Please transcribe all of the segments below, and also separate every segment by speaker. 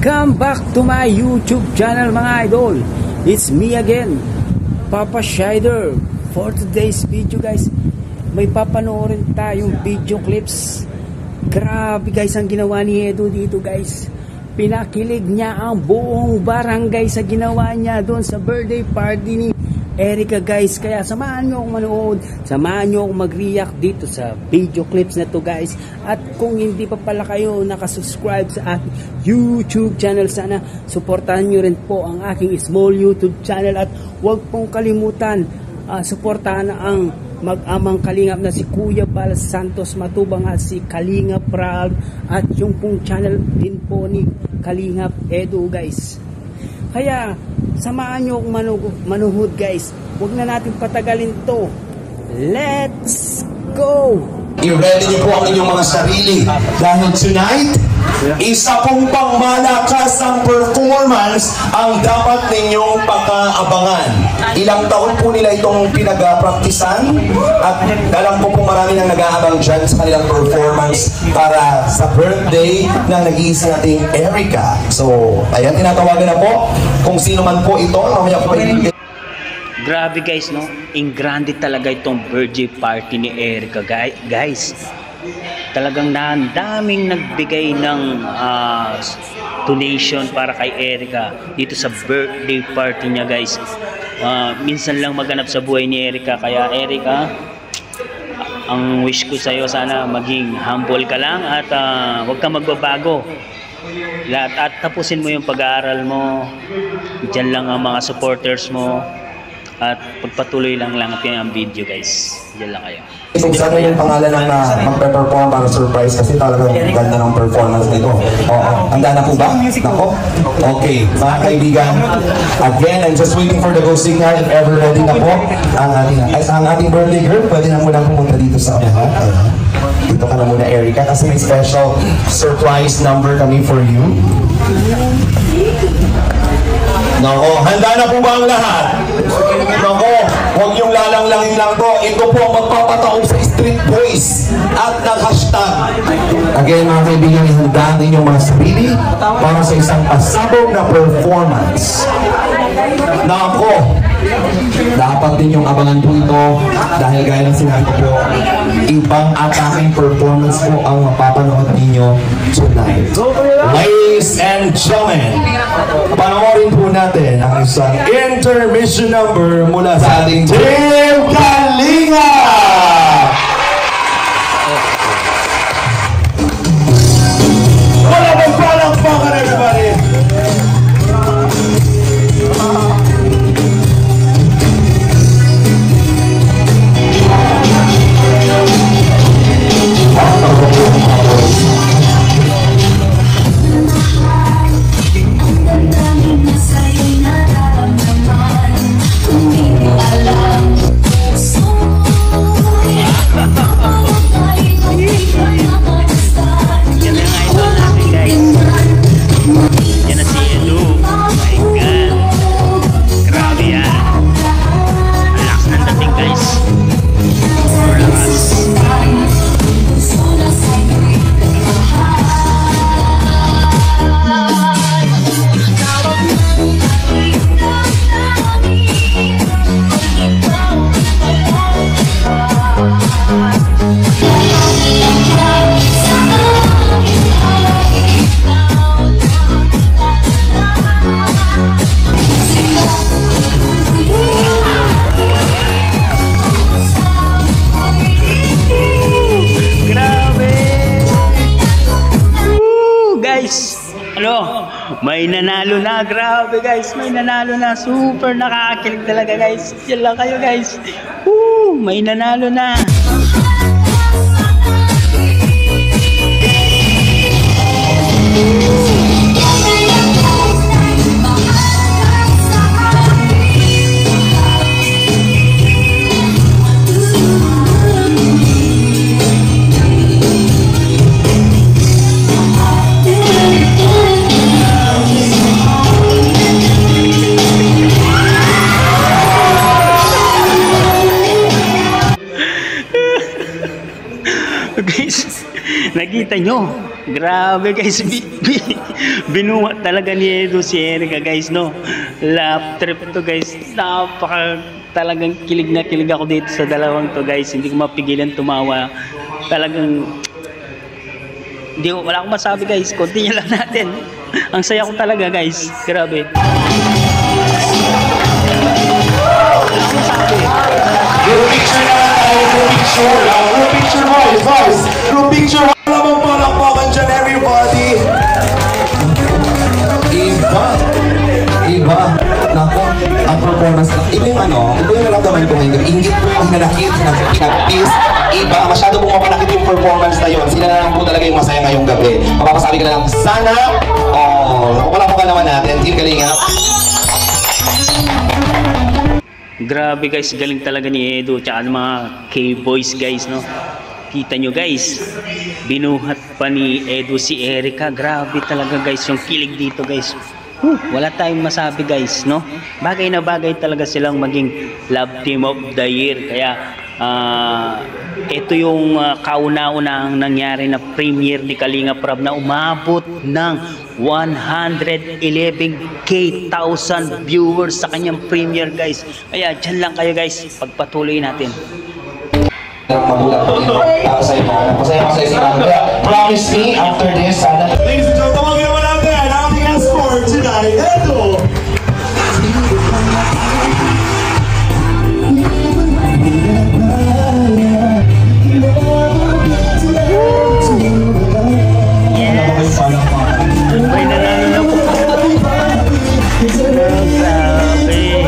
Speaker 1: Welcome back to my YouTube channel mga idol. It's me again, Papa Shider. For today's video guys, may papanoorin tayong video clips. Grabe guys ang ginawa ni Edu dito guys. Pinakilig niya ang buong barangay sa ginawa niya doon sa birthday party ni Erica guys. Kaya samahan nyo akong manood, samahan nyo akong mag-react dito sa video clips na to guys. At kung hindi pa pala kayo nakasubscribe sa aking YouTube channel, sana suportahan nyo rin po ang aking small YouTube channel. At huwag pong kalimutan, suportahan ang mag-amang kalingap na si Kuya Bal Santos Matubang at si Kalingap Ralph at yung pong channel din po ni Kalingap Edu guys. Kaya samahan nyo akong manuhod guys. Huwag na natin patagalin to. Let's go!
Speaker 2: I-ready niyo po ang inyong mga sarili dahil tonight, isa pong pangmalakasang performance ang dapat ninyong pagkaabangan. Ilang taon po nila itong pinag-praktisan at alam po marami nang nag-aabang dyan sa kanilang performance para sa birthday na nag-iisa nating Erica. So, ayan, tinatawagan na po kung sino man po ito. Mamaya po ay
Speaker 1: grabe guys, no? In grande talaga itong birthday party ni Erica guys. Talagang daming nagbigay ng donation para kay Erica dito sa birthday party niya guys. Minsan lang maganap sa buhay ni Erica. Kaya Erica, ang wish ko sa iyo, sana maging humble ka lang at huwag kang magbabago. At tapusin mo yung pag-aaral mo. Diyan lang ang mga supporters mo. At pagpatuloy lang ang video guys. Diyan lang kayo.
Speaker 2: Kung saan yung pangalan ng magpe-perform para surprise kasi talagang ganda ng performance nito. Oo. Handa na po ba? Nako? Okay. Mga kaibigan, again, I'm just waiting for the go signal. If ever ready na po, ang ating birthday girl, pwede na muna pumunta dito sa unahan. Dito ka na muna, Erica, kasi may special surprise number kami for you. Nako, handa na po ba ang lahat? Nako, huwag yung lalang-langin lang to. Ito po ang magpapataong sa Street Boys at nag-hashtag. Again mga kaibigan, ihandaan ninyong mga sarili para sa isang pasabog na performance. Nako, dapat din yung abangan po ito dahil gaya ng sinabi ko po, ibang ataking performance po ang mapapanood ninyo tonight. Ladies and gentlemen, panoorin po natin ang isang intermission number mula sa ating Team Kalingap! Wala bang palakpakan everybody!
Speaker 1: May nanalo na, grabe guys, may nanalo na, super nakakakilig talaga guys. Yan lang kayo guys. May nanalo na. Nakita nyo, grabe guys, binuhat talaga ni Edo si Erica guys, no? Lap trip to guys, napaka talagang kilig na kilig ako dito sa dalawang to guys, hindi ko mapigilan tumawa. Talagang, wala akong masabi guys, continue lang natin. Ang saya ko talaga guys, grabe.
Speaker 2: Group picture na tayo, group picture. Group picture, boys. Group picture, walang palakpakan dyan, everybody. Iba. Nako, ang performance na, iba yung naramdaman ko ngayon. Ingit po, hinanakit, hinagpis. Iba, masyado pong mapanakit yung performance na yun. Sila na lang po talaga yung masaya ngayong gabi. Mapapasabi ka na lang, sana, wala po ka naman natin. Team Kalinga.
Speaker 1: Grabe guys, galing talaga ni Edo tsaka ng mga K-boys guys, no? Kita nyo guys, binuhat pa ni Edo si Erica. Grabe talaga guys yung kilig dito guys. Wala tayong masabi guys, no? Bagay na bagay talaga silang maging love team of the year. Kaya ito yung kauna-unahang nangyari na premiere ni Kalinga Prab na umabot ng 111k viewers sa kanyang premiere guys. Kaya dyan lang kayo guys, pagpatuloy natin.
Speaker 2: Magulat po yun. Masaya si Mangga. Promise me after this, sana. Ladies and gentlemen, tawagin naman natin ang ating escort tonight, Edo.
Speaker 1: May nanalo na po. Grabe.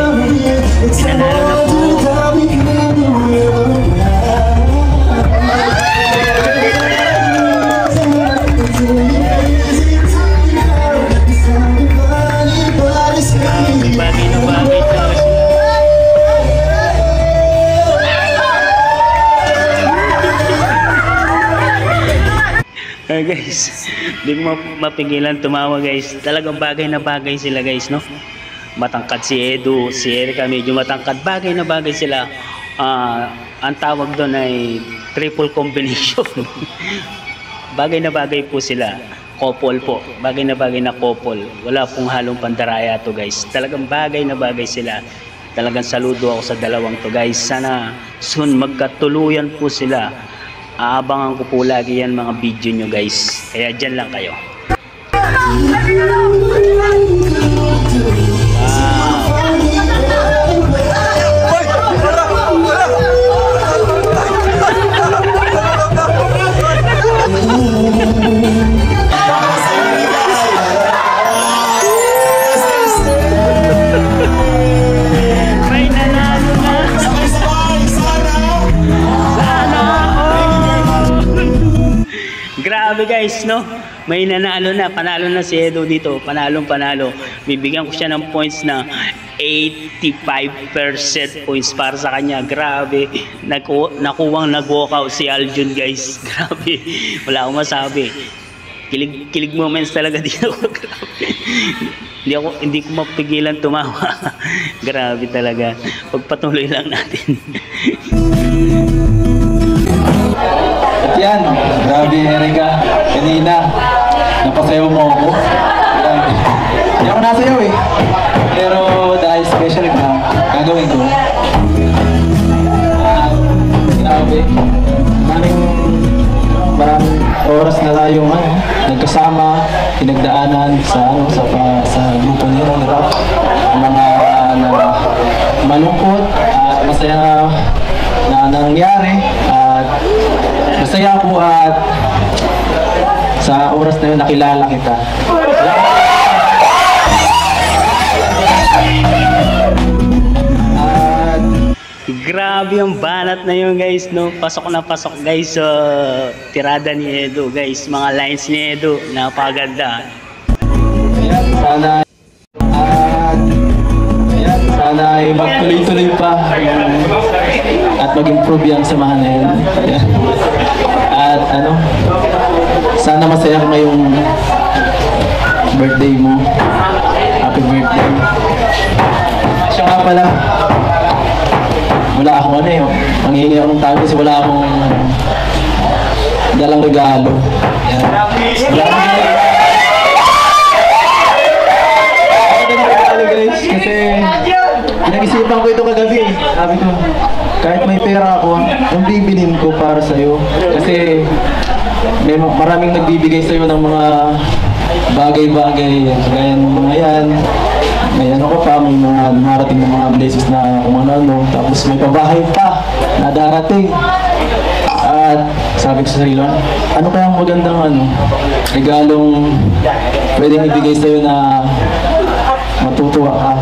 Speaker 1: Pinanalo na po. Bagay na bagay talaga sila. Guys, di ko mapigilan tumawa guys. Talagang bagay na bagay sila guys, no? Matangkad si Edo, si Erica medyo matangkad. Bagay na bagay sila. Ang tawag doon ay triple combination. Bagay na bagay po sila. Couple po. Bagay na couple. Wala pong halong pandaraya to guys. Talagang bagay na bagay sila. Talagang saludo ako sa dalawang to guys. Sana soon magkatuluyan po sila. Aabangan ko po lagi yan mga video nyo guys. Kaya dyan lang kayo. Grabe guys, no? May nanalo na, panalo na si Edo dito, panalo. Bibigyan ko siya ng points na 85% points para sa kanya. Grabe, nakuwang nag-walkout si Aljun guys. Grabe, wala akong masabi. Kilig moments talaga dito. Grabe. Hindi ko mapigilan tumawa. Grabe talaga. Pagpatuloy lang natin.
Speaker 3: At yan, grabe Erica, kanina, napasayaw mo ako. Grabe. Hindi ako nasayaw eh. Pero dahil special ka, gagawin ko. Grabe. Maraming oras na tayo nagkasama, pinagdaanan sa grupo nila ng rap. Mga malungkot at masaya na nangyari. At masaya ako at sa oras na yun nakilala kita. At
Speaker 1: grabe yung banat na yun guys, no? Pasok na pasok guys sa tirada ni Edo guys. Mga lines ni Edo, napaganda. Sana ay magtuloy-tuloy pa at mag-improve yung samahan na yun. At sana masaya ka ngayong birthday mo. Happy birthday. Siya nga pala, wala akong manghihingi ako ng tawag kasi wala akong
Speaker 3: dalang regalo. Yan. Guys, kasi pinag-isipan ko ito kagabi. Sabi ko, kahit may pera ako, ang bibilin ko para sa'yo. Kasi may maraming nagbibigay sa'yo ng mga bagay-bagay. Gaya ng mga yan. May ano ko pa, may mga narating ng mga blessings na kung ano-ano. Tapos may pabahay pa na darating. At sabi ko sa sarili, ano kayang magandang regalong pwedeng ibigay sa'yo na matutuwa ka.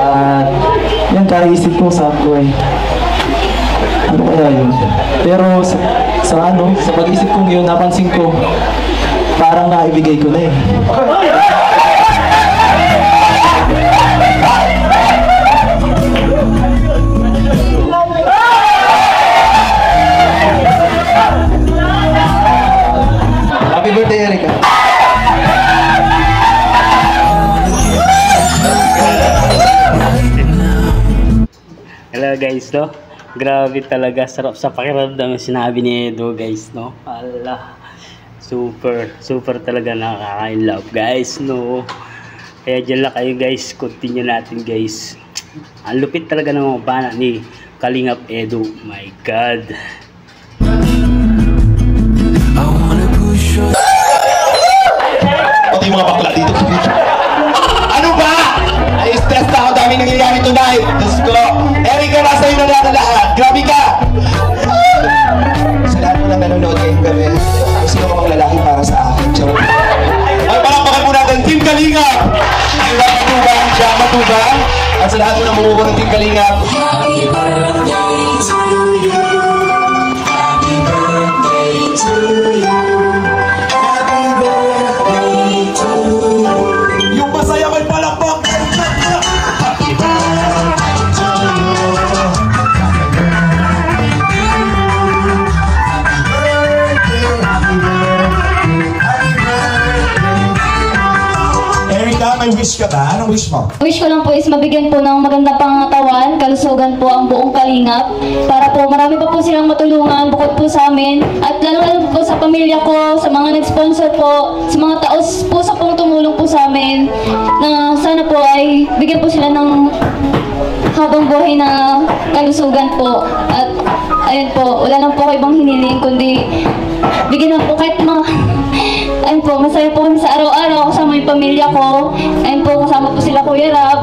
Speaker 3: At yan, kaisip ko, sabi ko ano kaya yun? Pero sa pag-isip ko yun, napansin ko, parang naibigay ko na Happy birthday, Erica.
Speaker 1: Hello guys, no? Grabe talaga, sarap sa pakiramdam yung sinabi ni Edo guys, no? Allah, super talaga nakaka-in love guys, no? Kaya dyan lang kayo guys, continue natin guys. Ang lupit talaga ng mga bana ni Kalingap Edo, my God.
Speaker 2: Pati yung mga bakla dito. Ano ba? Ay, stress na ako. Daming nangyayari tonight. Diyos ko. Erica, nasa iyo na lahat. Grabe ka. Sa lahat mo lang nanonood ngayong gabi, sino ka mga lalaki para sa akin? Ay, palakpakan po natin, Team Kalingap. Ang lahat matubang, siya matubang. At sa lahat mo na mumuko ng Team Kalingap. Happy birthday to you. Happy birthday to you. Happy birthday to you. Yung masaya may palakpak. Happy birthday to you. Erica, may wish ka ba? Anong wish mo?
Speaker 4: Wish ko lang po is mabigyan po ng magandang pangangatawan, kalusugan po ang buong Kalingap para po marami pa po silang matulungan bukod po sa amin at lalo po sa pamilya ko, sa mga nag-sponsor po, sa mga taos po sa pong tumulong po sa amin na sana po ay bigyan po sila ng habang buhay na kalusugan po at ayun po, wala lang po kayo ibang hiniling kundi bigyan lang po kahit mga ayun po, masaya po kami sa araw-araw kasama yung pamilya ko. Ayun po, kasama po sila Kuya Rab.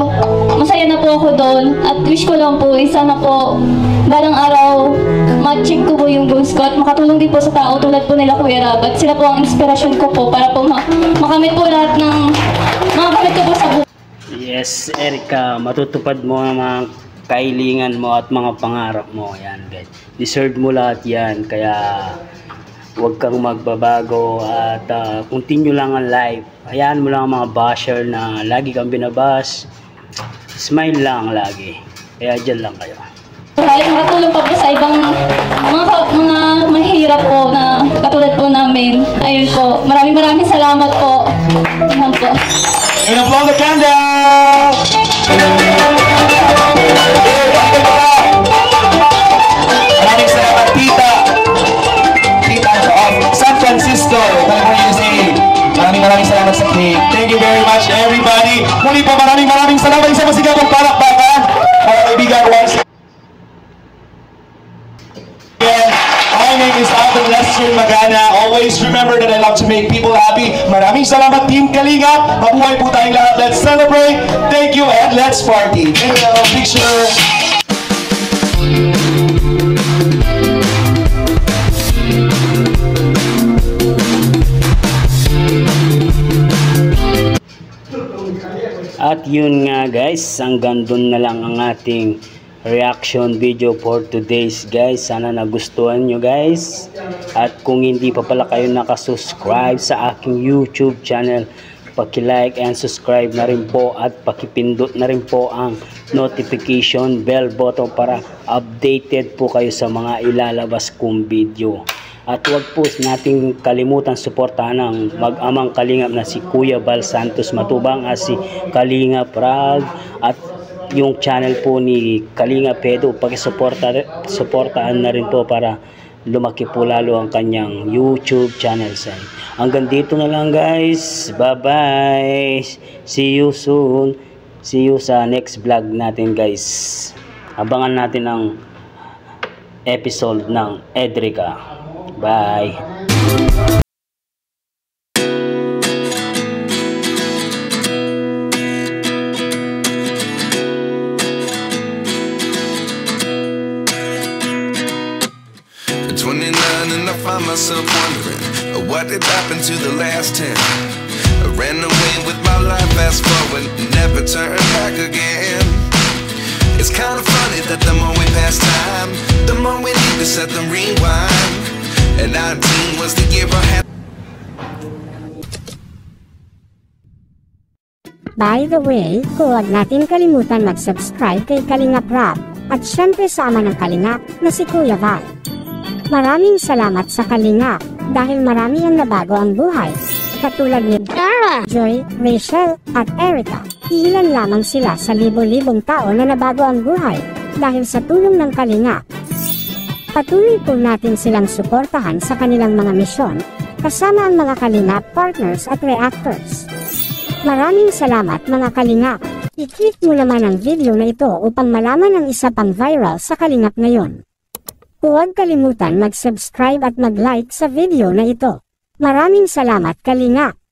Speaker 4: Masaya na po ako doon. At wish ko lang po, sana po balang araw ma-achieve ko po yung goals ko at makatulong din po sa tao tulad po nila Kuya Rab. At sila po ang inspirasyon ko po para po makamit po lahat ng makakamit ko po sa buhay.
Speaker 1: Yes, Erica, matutupad mo ang mga kailingan mo at mga pangarap mo. Yan guys, deserve mo lahat yan. Kaya huwag kang magbabago at continue lang ang life. Hayaan mo lang ang mga basher na lagi kang binabash. Smile lang lagi. Kaya dyan lang kayo.
Speaker 4: Kahit makatulong pa po sa ibang mga mahirap po na katulad po namin. Ayun po. Maraming salamat po. Ayun po.
Speaker 2: And applaud the candle! Maraming salamat, Tita. Tita of San Francisco, California, USA. Maraming salamat sa cake. Thank you very much, everybody. Muli pa maraming salamat. Isang masigaw ng palakpakan. Mga kaibigan, once again, my name is Alvin Lester Magana. Always remember that I love to make people happy. Maraming salamat, Team Kalingap. Mabuhay po tayong lahat. Let's celebrate. Thank you and let's party. Hello, picture.
Speaker 1: At yun nga guys, hanggang doon na lang ang ating reaction video for today's guys. Sana nagustuhan nyo guys. At kung hindi pa pala kayo nakasubscribe sa aking YouTube channel, paki-like and subscribe na rin po at pakipindot na rin po ang notification bell button para updated po kayo sa mga ilalabas kong video. At huwag po nating kalimutan suportahan ang mag-amang Kalingap na si Kuya Bal Santos Matubang at si Kalingap Rag at yung channel po ni Kalingap Edo. Pakisuportahan na rin po para lumaki po lalo ang kanyang YouTube channel. Hanggang dito na lang guys. Bye bye. See you soon. See you sa next vlog natin guys. Abangan natin ang episode ng Edrica. Bye.
Speaker 5: At 29 and I find myself wondering what did happen to the last 10. I ran away with my life, fast forward, never turn back again. It's kind of funny that the more we pass time, the more we need to set the rewind. And 19 was the year I had.
Speaker 6: By the way, huwag natin kalimutan mag-subscribe kay Kalingap Rap at syempre sa ama ng Kalingap na si Kuya Val. Maraming salamat sa Kalingap dahil marami ang nabago ang buhay. Katulad ni Dara, Joy, Rachel at Erica. Ilan lamang sila sa libo-libong tao na nabago ang buhay dahil sa tulong ng Kalingap. Patuloy po natin silang suportahan sa kanilang mga misyon kasama ang mga Kalingap partners at reactors. Maraming salamat mga Kalingap. I-click mo naman ang video na ito upang malaman ang isa pang viral sa Kalingap ngayon. Huwag kalimutan mag-subscribe at mag-like sa video na ito. Maraming salamat Kalingap!